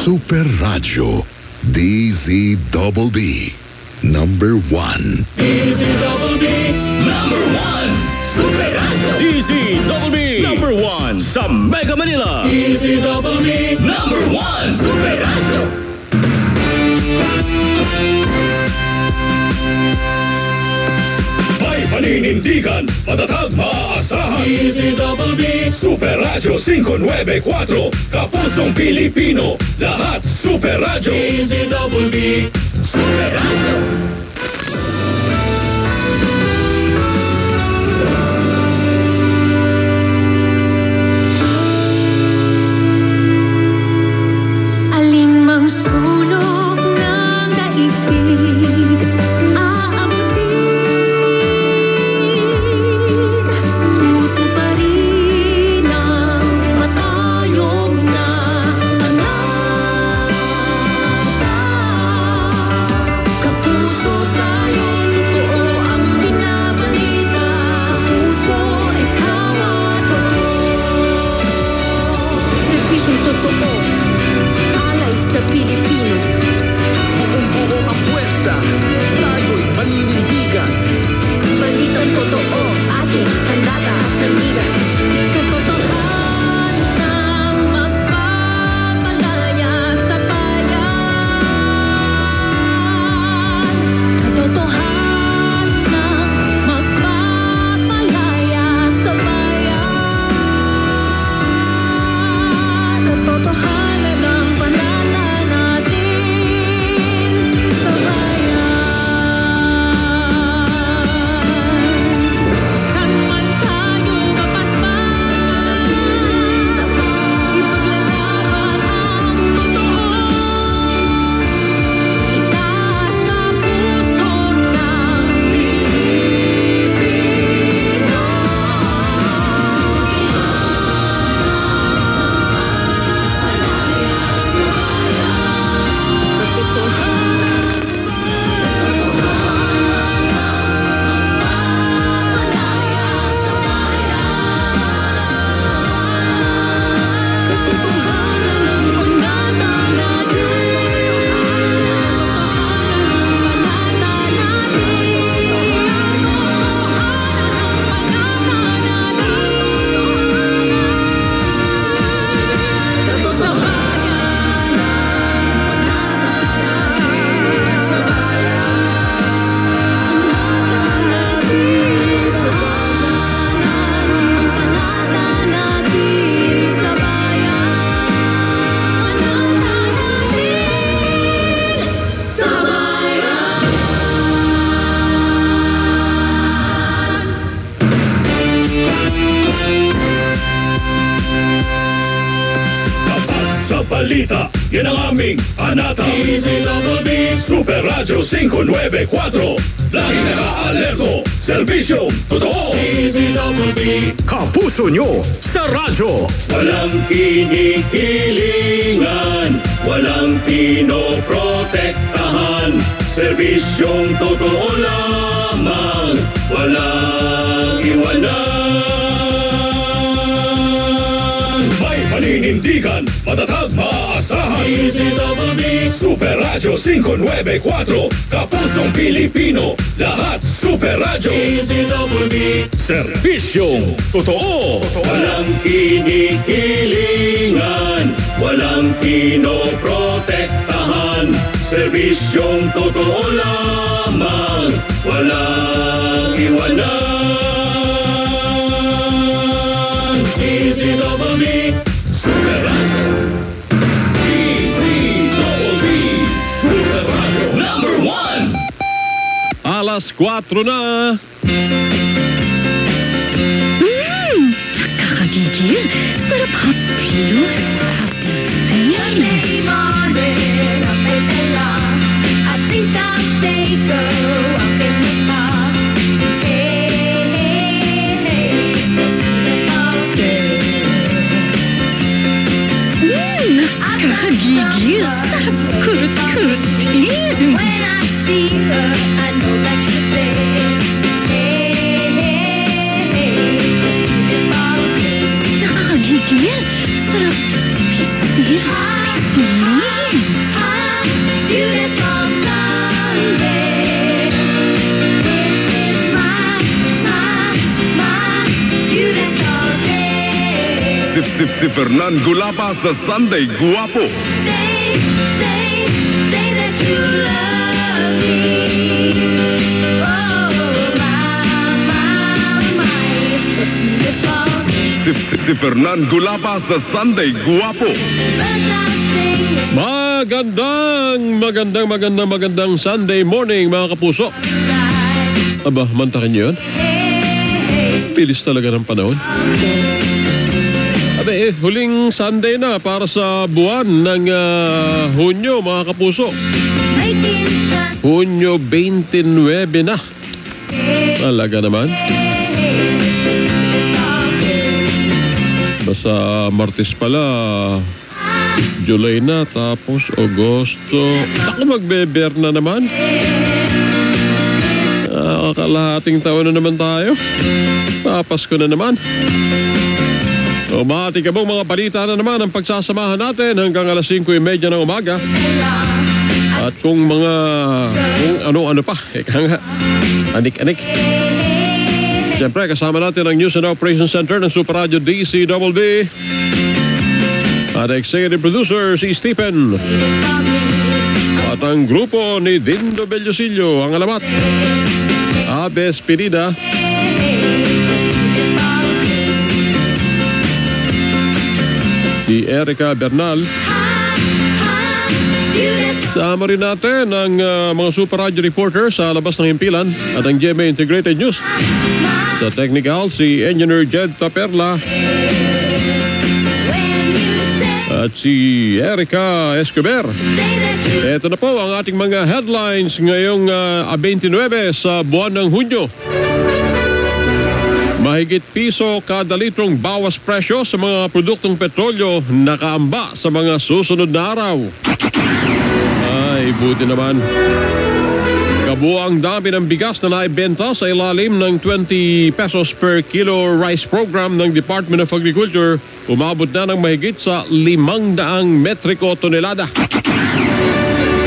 Super Radio DZBB number 1. DZBB number 1. Super Radio DZBB number 1 sa Mega Manila. DZBB number 1 Super Radio. May paninindigan, matatag, maaasahan. DZBB Super Radio 594, Kapusong Pilipino, lahat Super Radio. DZBB Super Radio. Balita, yan ang aming anata. DZBB Super Radio 594, lagi naka-alerto, serbisyong totoo. DZBB Kapuso nyo sa radyo. walang kinikilingan, walang pinoprotektahan, serbisyong totoo lamang, walang iwanan. May paninindigan, matatag, maaasahan. DZBB Super Radio 594, Kapusong Pilipino, lahat Super Radio. DZBB Serbisyong totoo. walang kinikilingan, walang pinoprotektahan, serbisyong totoo lamang, walang iwanan. DZBB Super Radio. DZBB Super Radio number 1. Alas 4 na. Nakakagigil. Sarap haplos. Nakakagigil. Sarap kurut-kurutin. Nakakagigil. Sarap pisir. gasolina. Beautiful Sunday. This is my beautiful day. Sip si Fernan Gulapa sa Sunday Guwapo. Say that you love me. Oh, my, it's a beautiful. Si Fernan Gulapa sa Sunday Guwapo. Birds are singing. Magandang Sunday morning mga kapuso. Aba, mantakin niyo yun? Bilis talaga ng panahon. Abe, huling Sunday na para sa buwan ng Hunyo mga kapuso. Hunyo 29 na. Talaga naman. Basta Martes pala, July na, tapos Agosto. Ako magbeber na naman. Kalahating taon na naman tayo. Papasko na naman. Umahati ka bang mga balita na naman ang pagsasamahan natin hanggang alas 5:30 ng umaga. At kung ano-ano pa, anik-anik. Siyempre, kasama natin ang News and Operations Center ng Super Radio DCWB. At executive producer si Stephen. At ang grupo ni Dindo Bellosillo, ang alamat, Abe Espinida. Si Erica Bernal. Sama rin natin ang mga Super Radio reporters sa labas ng himpilan at ang GMA Integrated News. Sa technical, si Engineer Jed Taperla at si Erica Escobar. Ito na po ang ating mga headlines ngayong 29 sa buwan ng Hunyo. Mahigit piso kada litrong bawas presyo sa mga produktong petrolyo nakaamba sa mga susunod na araw. Ay, buti naman. Kabuang dami ng bigas na naibenta sa ilalim ng 20 pesos per kilo rice program ng Department of Agriculture umabot na ng mahigit sa 500 metriko tonelada.